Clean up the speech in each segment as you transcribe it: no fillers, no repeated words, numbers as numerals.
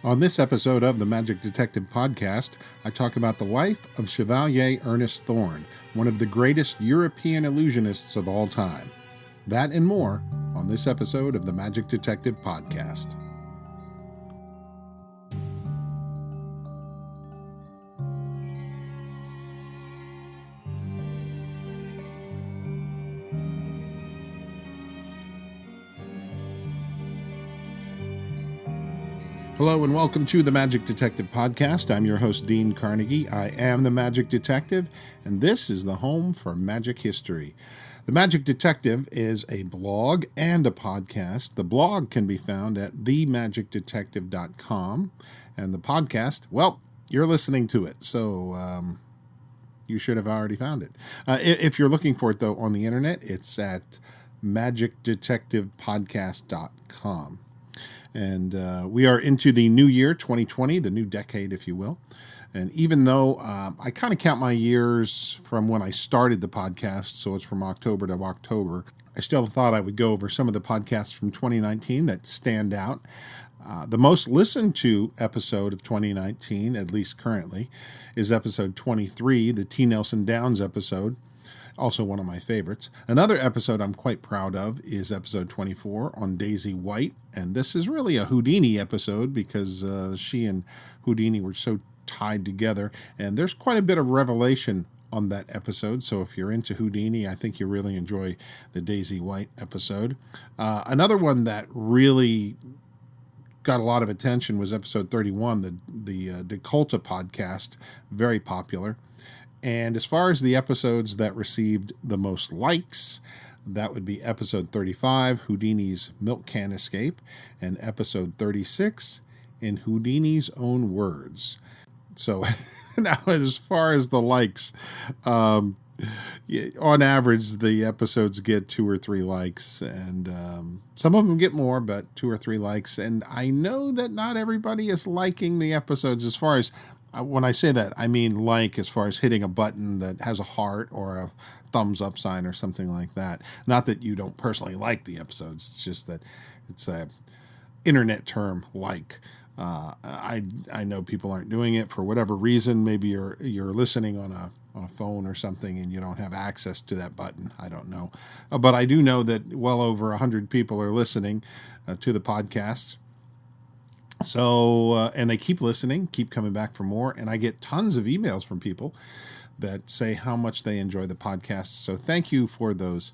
On this episode of the Magic Detective Podcast, I talk about the life of Chevalier Ernest Thorn, one of the greatest European illusionists of all time. That and more on this episode of the Magic Detective Podcast. Hello and welcome to the Magic Detective Podcast. I'm your host, Dean Carnegie. I am the Magic Detective, and this is the home for magic history. The Magic Detective is a blog and a podcast. The blog can be found at themagicdetective.com, and the podcast, well, you're listening to it, so you should have already found it. If you're looking for it, though, on the internet, it's at magicdetectivepodcast.com. And we are into the new year, 2020, the new decade, if you will. And even though I kind of count my years from when I started the podcast, so it's from October to October, I still thought I would go over some of the podcasts from 2019 that stand out. The most listened to episode of 2019, at least currently, is episode 23, the T. Nelson Downs episode. Also one of my favorites. Another episode I'm quite proud of is episode 24 on Daisy White. And this is really a Houdini episode because she and Houdini were so tied together. And there's quite a bit of revelation on that episode. So if you're into Houdini, I think you really enjoy the Daisy White episode. Another one that really got a lot of attention was episode 31, the Deculta podcast. Very popular. And as far as the episodes that received the most likes, that would be episode 35, Houdini's Milk Can Escape, and episode 36, In Houdini's Own Words. So now as far as the likes, on average, the episodes get 2 or 3 likes, and some of them get more, but 2 or 3 likes. And I know that not everybody is liking the episodes as far as, when I say that, I mean like as far as hitting a button that has a heart or a thumbs up sign or something like that. Not that you don't personally like the episodes. It's just that it's a internet term, like. I know people aren't doing it for whatever reason. Maybe you're listening on a phone or something and you don't have access to that button. I don't know. But I do know that well over 100 people are listening to the podcast. So, and they keep listening, keep coming back for more. And I get tons of emails from people that say how much they enjoy the podcast. So thank you for those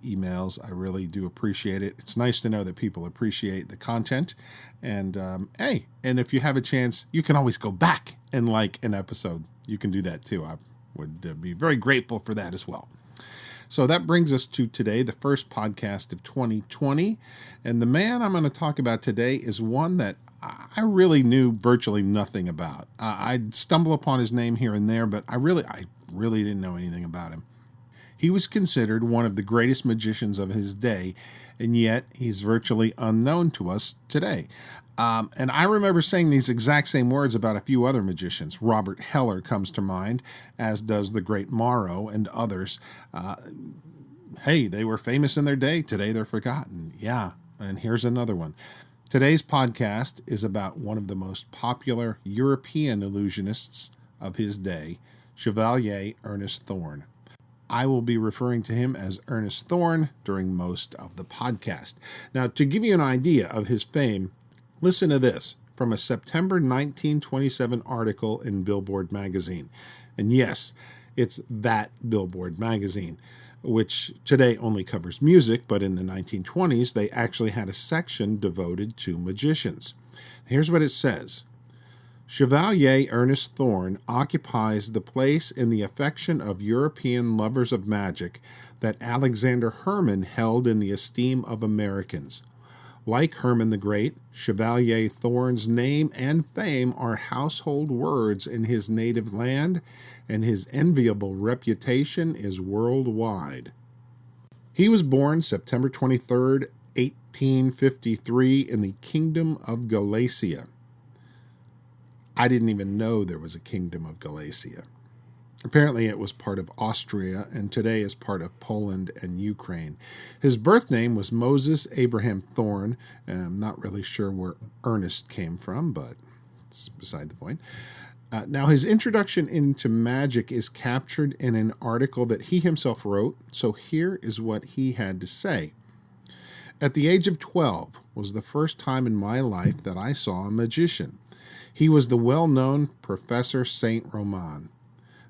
emails. I really do appreciate it. It's nice to know that people appreciate the content. And hey, and if you have a chance, you can always go back and like an episode. You can do that too. I would be very grateful for that as well. So that brings us to today, the first podcast of 2020. And the man I'm going to talk about today is one that I really knew virtually nothing about. I'd stumble upon his name here and there, but I really didn't know anything about him. He was considered one of the greatest magicians of his day, and yet he's virtually unknown to us today. And I remember saying these exact same words about a few other magicians. Robert Heller comes to mind, as does the great Morrow and others. Hey, they were famous in their day. Today they're forgotten. Yeah, and here's another one. Today's podcast is about one of the most popular European illusionists of his day, Chevalier Ernest Thorn. I will be referring to him as Ernest Thorn during most of the podcast. Now, to give you an idea of his fame, listen to this from a September 1927 article in Billboard magazine. And yes, it's that Billboard magazine, which today only covers music, but in the 1920s, they actually had a section devoted to magicians. Here's what it says. Chevalier Ernest Thorn occupies the place in the affection of European lovers of magic that Alexander Herman held in the esteem of Americans. Like Herman the Great, Chevalier Thorn's name and fame are household words in his native land, and his enviable reputation is worldwide. He was born September 23rd, 1853, in the Kingdom of Galicia. I didn't even know there was a Kingdom of Galicia. Apparently it was part of Austria and today is part of Poland and Ukraine. His birth name was Moses Abraham Thorn. I'm not really sure where Ernest came from, but it's beside the point. Now, his introduction into magic is captured in an article that he himself wrote, so here is what he had to say. At the age of 12 was the first time in my life that I saw a magician. He was the well-known Professor Saint Roman.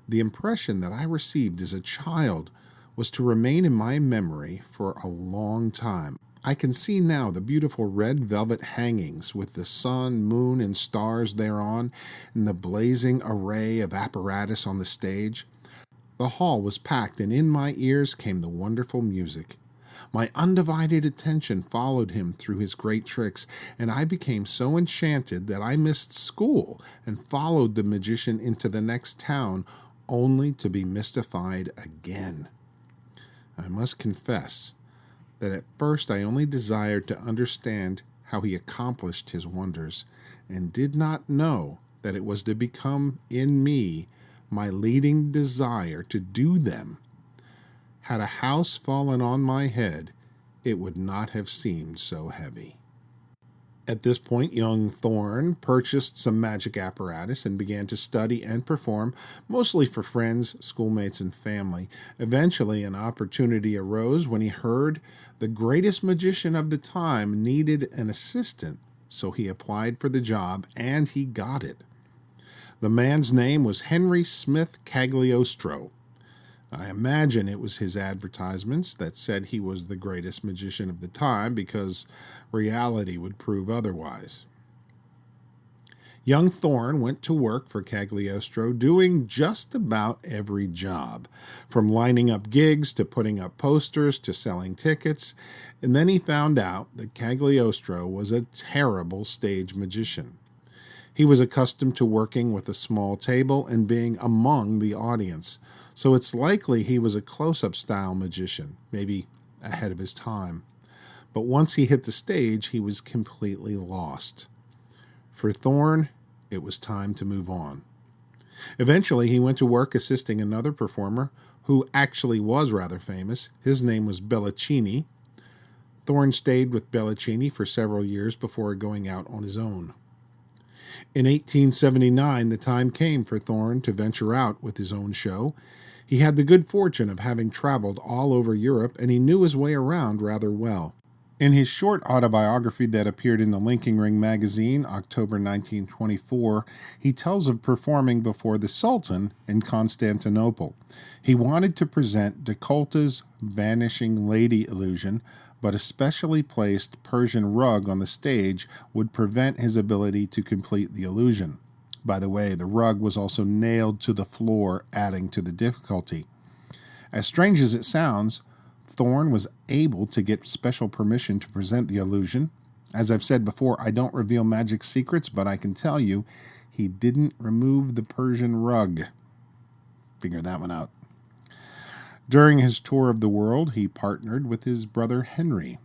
The impression that I received as a child was to remain in my memory for a long time. I can see now the beautiful red velvet hangings with the sun, moon, and stars thereon, and the blazing array of apparatus on the stage. The hall was packed, and in my ears came the wonderful music. My undivided attention followed him through his great tricks, and I became so enchanted that I missed school and followed the magician into the next town, only to be mystified again. I must confess that at first I only desired to understand how he accomplished his wonders, and did not know that it was to become in me my leading desire to do them. Had a house fallen on my head, it would not have seemed so heavy. At this point, young Thorn purchased some magic apparatus and began to study and perform, mostly for friends, schoolmates, and family. Eventually, an opportunity arose when he heard the greatest magician of the time needed an assistant, so he applied for the job, and he got it. The man's name was Henry Smith Cagliostro. I imagine it was his advertisements that said he was the greatest magician of the time, because reality would prove otherwise. Young Thorn went to work for Cagliostro, doing just about every job, from lining up gigs to putting up posters to selling tickets, and then he found out that Cagliostro was a terrible stage magician. He was accustomed to working with a small table and being among the audience, so it's likely he was a close-up style magician, maybe ahead of his time. But once he hit the stage, he was completely lost. For Thorn, it was time to move on. Eventually, he went to work assisting another performer who actually was rather famous. His name was Bellaccini. Thorn stayed with Bellaccini for several years before going out on his own. In 1879, the time came for Thorn to venture out with his own show. He had the good fortune of having traveled all over Europe, and he knew his way around rather well. In his short autobiography that appeared in the Linking Ring magazine, October 1924, he tells of performing before the Sultan in Constantinople. He wanted to present Decollete's Vanishing Lady illusion, but a specially placed Persian rug on the stage would prevent his ability to complete the illusion. By the way, the rug was also nailed to the floor, adding to the difficulty. As strange as it sounds, Thorn was able to get special permission to present the illusion. As I've said before, I don't reveal magic secrets, but I can tell you he didn't remove the Persian rug. Figure that one out. During his tour of the world, he partnered with his brother Henry.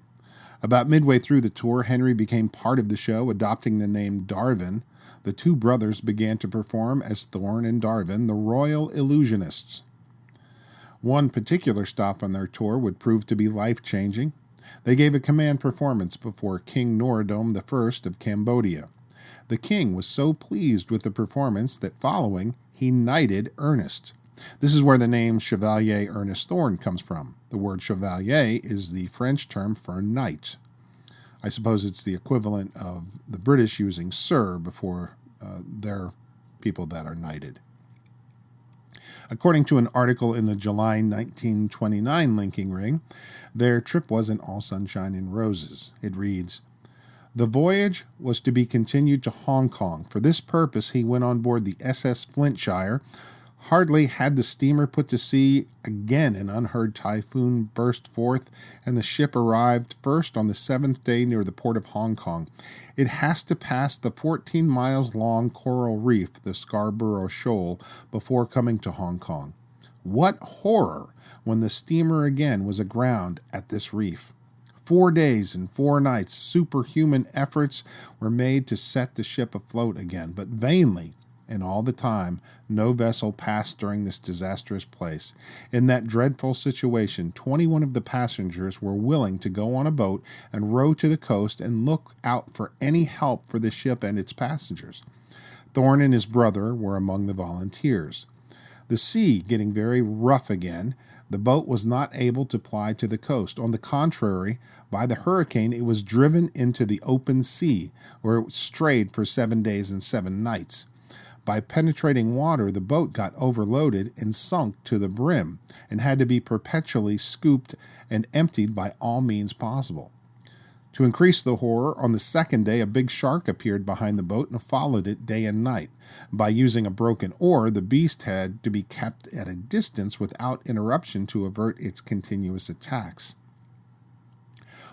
About midway through the tour, Henry became part of the show, adopting the name Darwin. The two brothers began to perform as Thorn and Darwin, the Royal Illusionists. One particular stop on their tour would prove to be life-changing. They gave a command performance before King Norodom I of Cambodia. The king was so pleased with the performance that following, he knighted Ernest. This is where the name Chevalier Ernest Thorn comes from. The word chevalier is the French term for knight. I suppose it's the equivalent of the British using sir before their people that are knighted. According to an article in the July 1929 Linking Ring, their trip wasn't all sunshine and roses. It reads, "The voyage was to be continued to Hong Kong. For this purpose, he went on board the SS Flintshire. Hardly had the steamer put to sea, again an unheard typhoon burst forth, and the ship arrived first on the 7th day near the port of Hong Kong. It has to pass the 14 miles long coral reef, the Scarborough Shoal, before coming to Hong Kong. What horror when the steamer again was aground at this reef. 4 days and 4 nights superhuman efforts were made to set the ship afloat again, but vainly. And all the time, no vessel passed during this disastrous place. In that dreadful situation, 21 of the passengers were willing to go on a boat and row to the coast and look out for any help for the ship and its passengers. Thorn and his brother were among the volunteers. The sea getting very rough again, the boat was not able to ply to the coast. On the contrary, by the hurricane, it was driven into the open sea, where it strayed for 7 days and 7 nights. By penetrating water, the boat got overloaded and sunk to the brim, and had to be perpetually scooped and emptied by all means possible. To increase the horror, on the second day a big shark appeared behind the boat and followed it day and night. By using a broken oar, the beast had to be kept at a distance without interruption to avert its continuous attacks.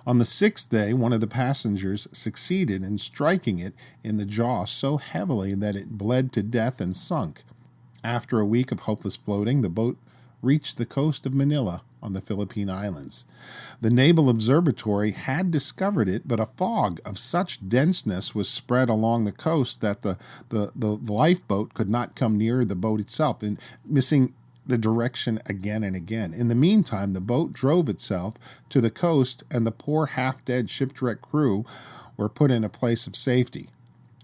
On the 6th day, one of the passengers succeeded in striking it in the jaw so heavily that it bled to death and sunk. After a week of hopeless floating, the boat reached the coast of Manila on the Philippine Islands. The Naval Observatory had discovered it, but a fog of such denseness was spread along the coast that the lifeboat could not come near the boat itself, and missing the direction again and again. In the meantime, the boat drove itself to the coast, and the poor half-dead shipwrecked crew were put in a place of safety.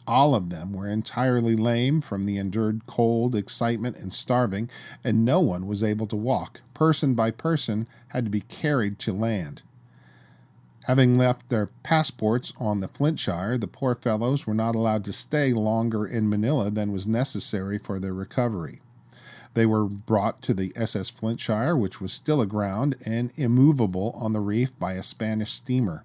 All of them were entirely lame from the endured cold, excitement, and starving, and no one was able to walk. Person by person had to be carried to land. Having left their passports on the Flintshire, the poor fellows were not allowed to stay longer in Manila than was necessary for their recovery. They were brought to the SS Flintshire, which was still aground and immovable on the reef by a Spanish steamer.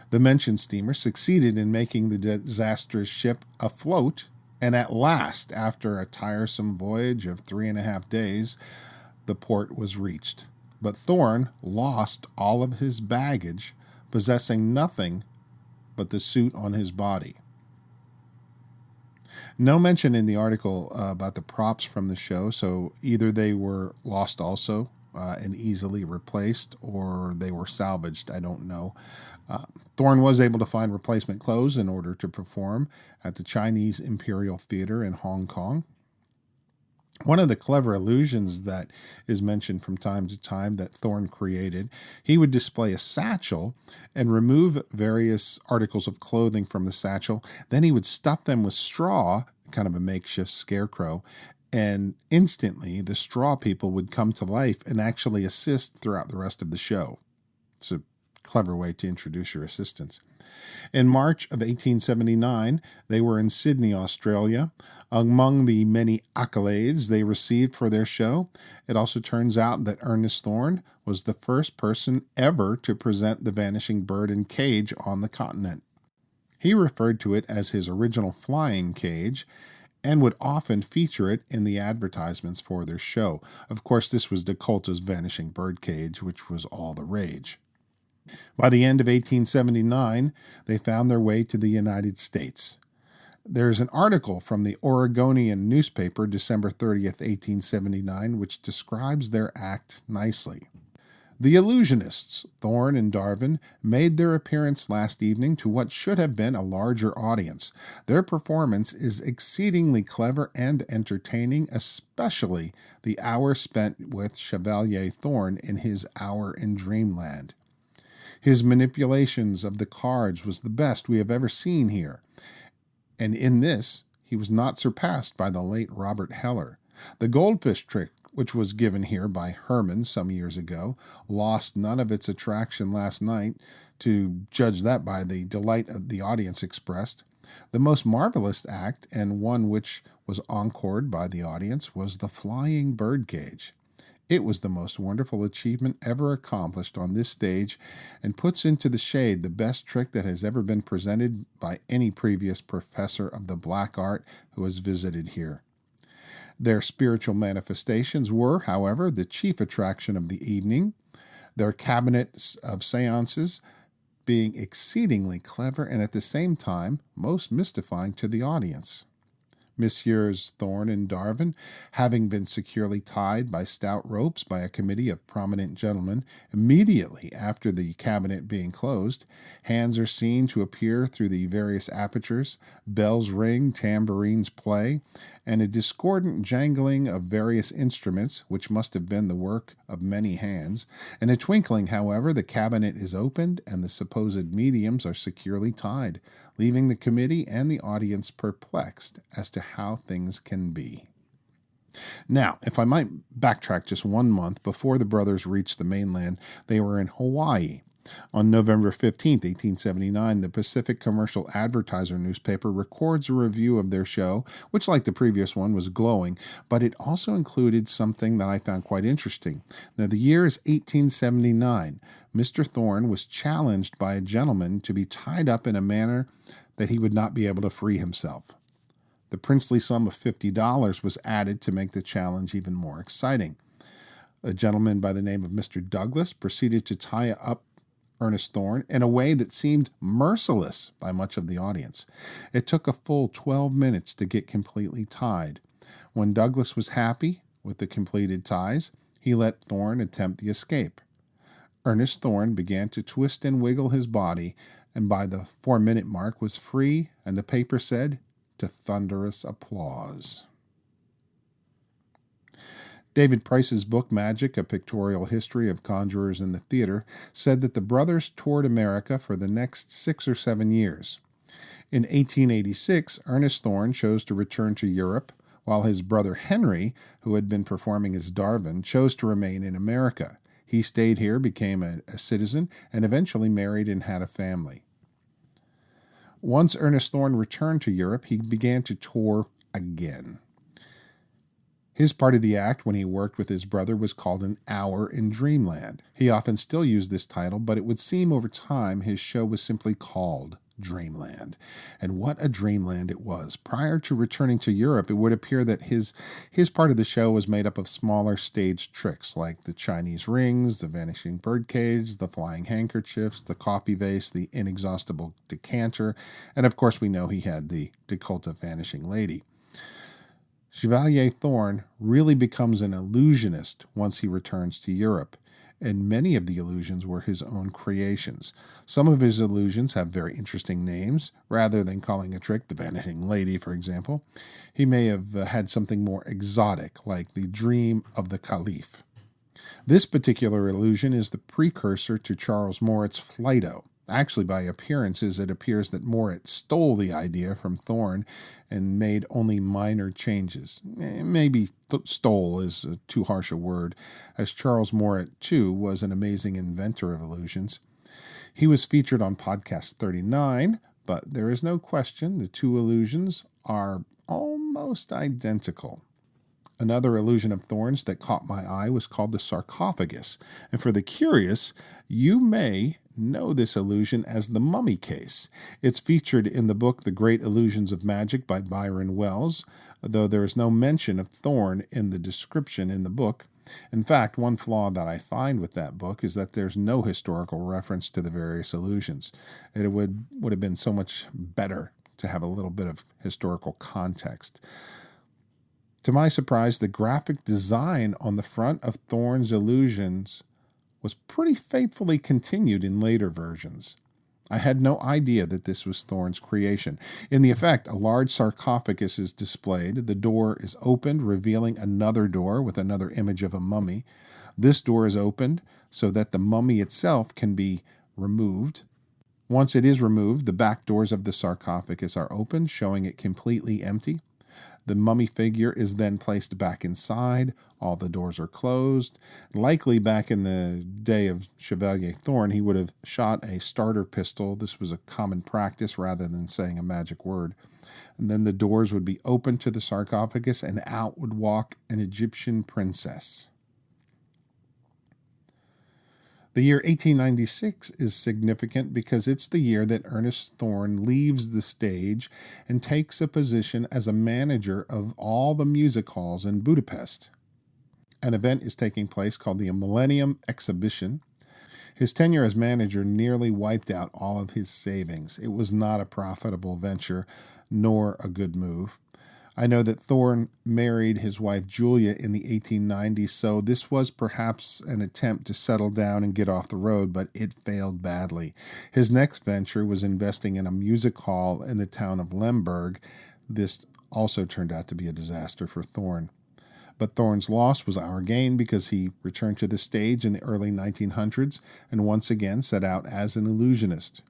The mentioned steamer succeeded in making the disastrous ship afloat, and at last, after a tiresome voyage of 3.5 days, the port was reached. But Thorn lost all of his baggage, possessing nothing but the suit on his body. No mention in the article about the props from the show, so either they were lost also and easily replaced, or they were salvaged. I don't know. Thorn was able to find replacement clothes in order to perform at the Chinese Imperial Theater in Hong Kong. One of the clever illusions that is mentioned from time to time that Thorn created, he would display a satchel and remove various articles of clothing from the satchel. Then he would stuff them with straw, kind of a makeshift scarecrow, and instantly the straw people would come to life and actually assist throughout the rest of the show. It's a clever way to introduce your assistants. In March of 1879, they were in Sydney, Australia. Among the many accolades they received for their show, it also turns out that Ernest Thorn was the first person ever to present the vanishing bird in cage on the continent. He referred to it as his original flying cage and would often feature it in the advertisements for their show. Of course, this was Dakota's vanishing bird cage, which was all the rage. By the end of 1879, they found their way to the United States. There's an article from the Oregonian newspaper, December 30th, 1879, which describes their act nicely. The Illusionists, Thorn and Darwin, made their appearance last evening to what should have been a larger audience. Their performance is exceedingly clever and entertaining, especially the hour spent with Chevalier Thorn in his hour in Dreamland. His manipulations of the cards was the best we have ever seen here, and in this he was not surpassed by the late Robert Heller. The goldfish trick, which was given here by Herman some years ago, lost none of its attraction last night, to judge that by the delight of the audience expressed. The most marvelous act, and one which was encored by the audience, was the flying birdcage. It was the most wonderful achievement ever accomplished on this stage, and puts into the shade the best trick that has ever been presented by any previous professor of the black art who has visited here. Their spiritual manifestations were, however, the chief attraction of the evening, their cabinets of seances being exceedingly clever and at the same time most mystifying to the audience. Messieurs Thorn and Darwin, having been securely tied by stout ropes by a committee of prominent gentlemen, immediately after the cabinet being closed, hands are seen to appear through the various apertures, bells ring, tambourines play, and a discordant jangling of various instruments, which must have been the work of many hands. In a twinkling, however, the cabinet is opened, and the supposed mediums are securely tied, leaving the committee and the audience perplexed as to how things can be. Now, if I might backtrack just 1 month before the brothers reached the mainland, they were in Hawaii. On November 15, 1879, the Pacific Commercial Advertiser newspaper records a review of their show, which, like the previous one, was glowing, but it also included something that I found quite interesting. Now, the year is 1879. Mr. Thorn was challenged by a gentleman to be tied up in a manner that he would not be able to free himself. The princely sum of $50 was added to make the challenge even more exciting. A gentleman by the name of Mr. Douglas proceeded to tie up Ernest Thorn in a way that seemed merciless by much of the audience. It took a full 12 minutes to get completely tied. When Douglas was happy with the completed ties, he let Thorn attempt the escape. Ernest Thorn began to twist and wiggle his body, and by the 4-minute mark was free, and the paper said, to thunderous applause. David Price's book, Magic, A Pictorial History of Conjurers in the Theater, said that the brothers toured America for the next 6 or 7 years. In 1886, Ernest Thorn chose to return to Europe, while his brother Henry, who had been performing as Darwin, chose to remain in America. He stayed here, became a citizen, and eventually married and had a family. Once Ernest Thorn returned to Europe, he began to tour again. His part of the act when he worked with his brother was called An Hour in Dreamland. He often still used this title, but it would seem over time his show was simply called Dreamland. And what a dreamland it was. Prior to returning to Europe, it would appear that his part of the show was made up of smaller stage tricks like the Chinese rings, the vanishing birdcage, the flying handkerchiefs, the coffee vase, the inexhaustible decanter, and of course we know he had the Dakota vanishing lady. Chevalier Thorn really becomes an illusionist once he returns to Europe, and many of the illusions were his own creations. Some of his illusions have very interesting names. Rather than calling a trick the Vanishing Lady, for example, he may have had something more exotic, like the Dream of the Caliph. This particular illusion is the precursor to Charles Morit's Flido. Actually, by appearances, it appears that Moritz stole the idea from Thorn and made only minor changes. Maybe stole is too harsh a word, as Charles Moritz, too, was an amazing inventor of illusions. He was featured on podcast 39, but there is no question the two illusions are almost identical. Another illusion of Thorn's that caught my eye was called the sarcophagus, and for the curious, you may know this illusion as the mummy case. It's featured in the book The Great Illusions of Magic by Byron Wells, though there is no mention of Thorn in the description in the book. In fact, one flaw that I find with that book is that there's no historical reference to the various illusions. It would have been so much better to have a little bit of historical context. To my surprise, the graphic design on the front of Thorn's illusions was pretty faithfully continued in later versions. I had no idea that this was Thorn's creation. In the effect, a large sarcophagus is displayed. The door is opened, revealing another door with another image of a mummy. This door is opened so that the mummy itself can be removed. Once it is removed, the back doors of the sarcophagus are opened, showing it completely empty. The mummy figure is then placed back inside. All the doors are closed. Likely back in the day of Chevalier Thorn, he would have shot a starter pistol. This was a common practice rather than saying a magic word. And then the doors would be opened to the sarcophagus, and out would walk an Egyptian princess. The year 1896 is significant because it's the year that Ernest Thorn leaves the stage and takes a position as a manager of all the music halls in Budapest. An event is taking place called the Millennium Exhibition. His tenure as manager nearly wiped out all of his savings. It was not a profitable venture, nor a good move. I know that Thorn married his wife Julia in the 1890s, so this was perhaps an attempt to settle down and get off the road, but it failed badly. His next venture was investing in a music hall in the town of Lemberg. This also turned out to be a disaster for Thorn. But Thorn's loss was our gain because he returned to the stage in the early 1900s and once again set out as an illusionist.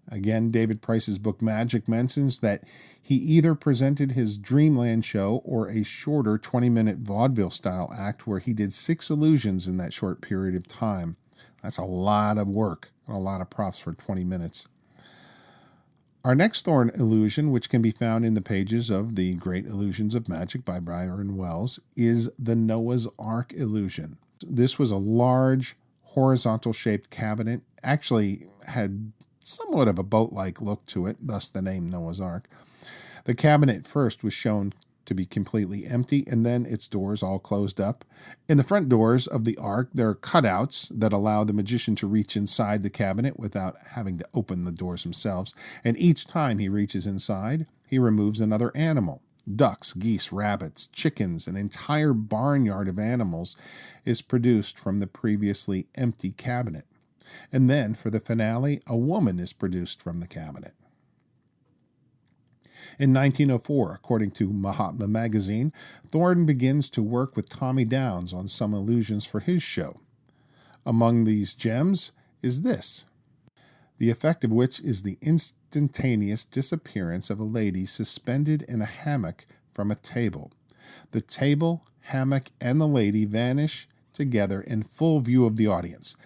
Again, David Price's book Magic mentions that he either presented his Dreamland show or a shorter 20-minute vaudeville-style act where he did 6 illusions in that short period of time. That's a lot of work and a lot of props for 20 minutes. Our next Thorn illusion, which can be found in the pages of The Great Illusions of Magic by Byron Wells, is the Noah's Ark illusion. This was a large, horizontal-shaped cabinet, actually had somewhat of a boat-like look to it, thus the name Noah's Ark. The cabinet first was shown to be completely empty, and then its doors all closed up. In the front doors of the ark, there are cutouts that allow the magician to reach inside the cabinet without having to open the doors themselves, and each time he reaches inside, he removes another animal. Ducks, geese, rabbits, chickens, an entire barnyard of animals is produced from the previously empty cabinet. And then, for the finale, a woman is produced from the cabinet. In 1904, according to Mahatma magazine, Thorn begins to work with Tommy Downs on some illusions for his show. Among these gems is this, the effect of which is the instantaneous disappearance of a lady suspended in a hammock from a table. The table, hammock, and the lady vanish together in full view of the audience.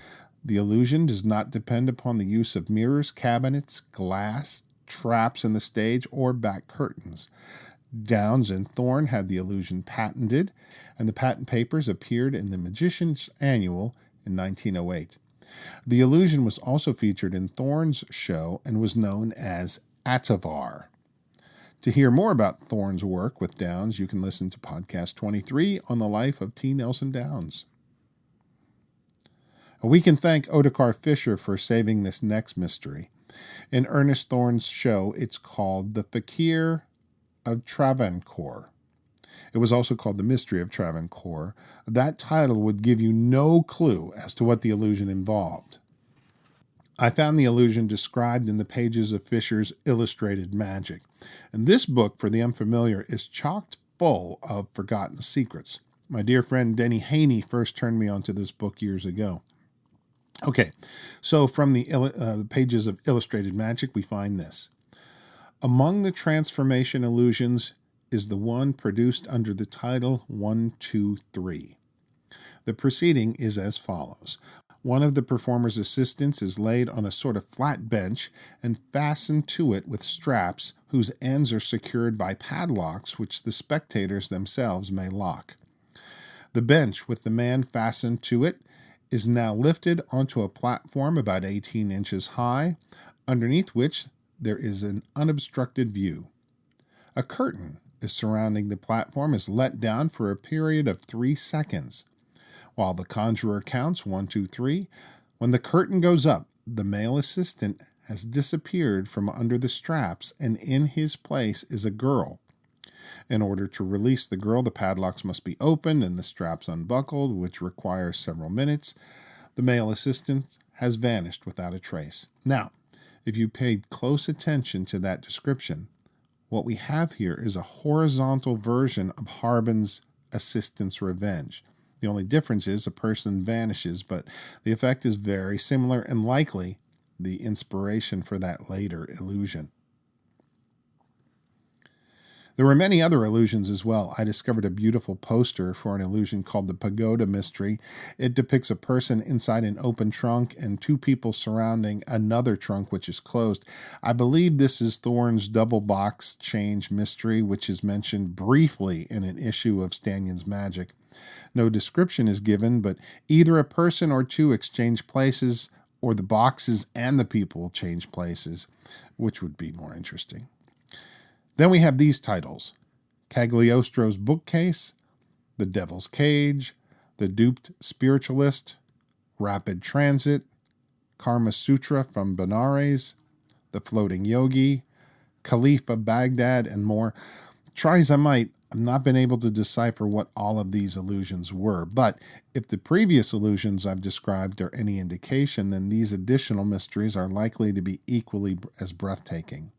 The illusion does not depend upon the use of mirrors, cabinets, glass, traps in the stage, or back curtains. Downs and Thorn had the illusion patented, and the patent papers appeared in the Magician's Annual in 1908. The illusion was also featured in Thorn's show and was known as Atavar. To hear more about Thorn's work with Downs, you can listen to podcast 23 on the life of T. Nelson Downs. We can thank Ottokar Fischer for saving this next mystery. In Ernest Thorn's show, it's called The Fakir of Travancore. It was also called The Mystery of Travancore. That title would give you no clue as to what the illusion involved. I found the illusion described in the pages of Fischer's Illustrated Magic. And this book, for the unfamiliar, is chock full of forgotten secrets. My dear friend Denny Haney first turned me onto this book years ago. Okay, so from the pages of Illustrated Magic, we find this. Among the transformation illusions is the one produced under the title 1, 2, 3. The proceeding is as follows. One of the performer's assistants is laid on a sort of flat bench and fastened to it with straps whose ends are secured by padlocks which the spectators themselves may lock. The bench with the man fastened to it is now lifted onto a platform about 18 inches high, underneath which there is an unobstructed view. A curtain is surrounding the platform is let down for a period of 3 seconds. While the conjurer counts 1, 2, 3, when the curtain goes up, the male assistant has disappeared from under the straps, and in his place is a girl. In order to release the girl, the padlocks must be opened and the straps unbuckled, which requires several minutes. The male assistant has vanished without a trace. Now, if you paid close attention to that description, what we have here is a horizontal version of Harbin's Assistant's Revenge. The only difference is a person vanishes, but the effect is very similar and likely the inspiration for that later illusion. There were many other illusions as well. I discovered a beautiful poster for an illusion called the Pagoda Mystery. It depicts a person inside an open trunk and 2 people surrounding another trunk which is closed. I believe this is Thorn's double box change mystery, which is mentioned briefly in an issue of Stanion's Magic. No description is given, but either a person or 2 exchange places, or the boxes and the people change places, which would be more interesting. Then we have these titles: Cagliostro's Bookcase, The Devil's Cage, The Duped Spiritualist, Rapid Transit, Karma Sutra from Benares, The Floating Yogi, Caliph of Baghdad, and more. Try as I might, I've not been able to decipher what all of these illusions were, but if the previous illusions I've described are any indication, then these additional mysteries are likely to be equally as breathtaking.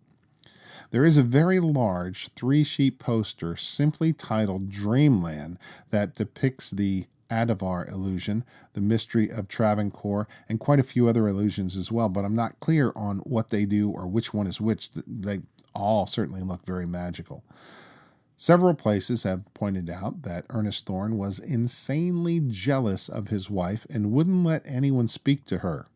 There is a very large 3-sheet poster simply titled Dreamland that depicts the Adavar illusion, the mystery of Travancore, and quite a few other illusions as well, but I'm not clear on what they do or which one is which. They all certainly look very magical. Several places have pointed out that Ernest Thorn was insanely jealous of his wife and wouldn't let anyone speak to her.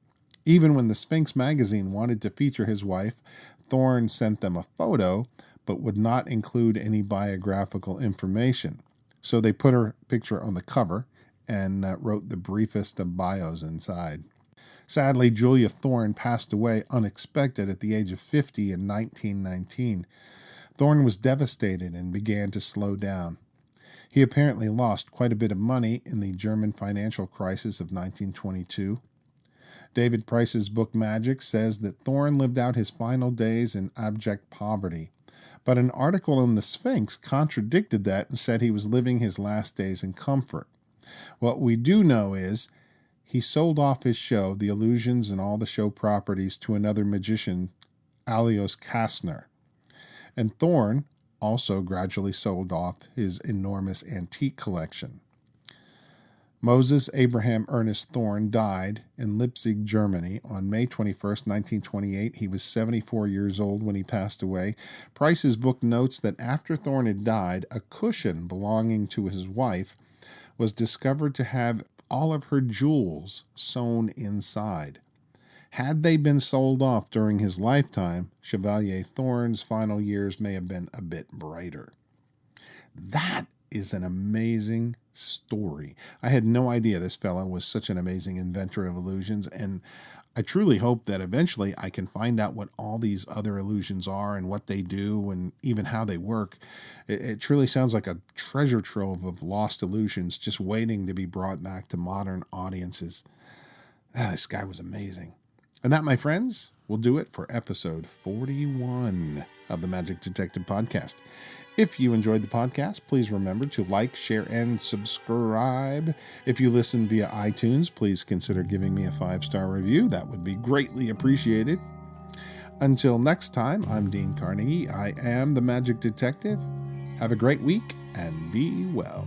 Even when the Sphinx magazine wanted to feature his wife, Thorn sent them a photo, but would not include any biographical information. So they put her picture on the cover and wrote the briefest of bios inside. Sadly, Julia Thorn passed away unexpected at the age of 50 in 1919. Thorn was devastated and began to slow down. He apparently lost quite a bit of money in the German financial crisis of 1922. David Price's book Magic says that Thorn lived out his final days in abject poverty, but an article in the Sphinx contradicted that and said he was living his last days in comfort. What we do know is he sold off his show, The Illusions and all the show properties, to another magician, Alois Kastner. And Thorn also gradually sold off his enormous antique collection. Moses Abraham Ernest Thorn died in Leipzig, Germany on May 21, 1928. He was 74 years old when he passed away. Price's book notes that after Thorn had died, a cushion belonging to his wife was discovered to have all of her jewels sewn inside. Had they been sold off during his lifetime, Chevalier Thorn's final years may have been a bit brighter. That is an amazing story. I had no idea this fellow was such an amazing inventor of illusions, and I truly hope that eventually I can find out what all these other illusions are and what they do and even how they work. It truly sounds like a treasure trove of lost illusions just waiting to be brought back to modern audiences. This guy was amazing. And that, my friends, will do it for episode 41 of the Magic Detective Podcast. If you enjoyed the podcast, please remember to like, share, and subscribe. If you listen via iTunes, please consider giving me a 5-star review. That would be greatly appreciated. Until next time, I'm Dean Carnegie. I am the Magic Detective. Have a great week and be well.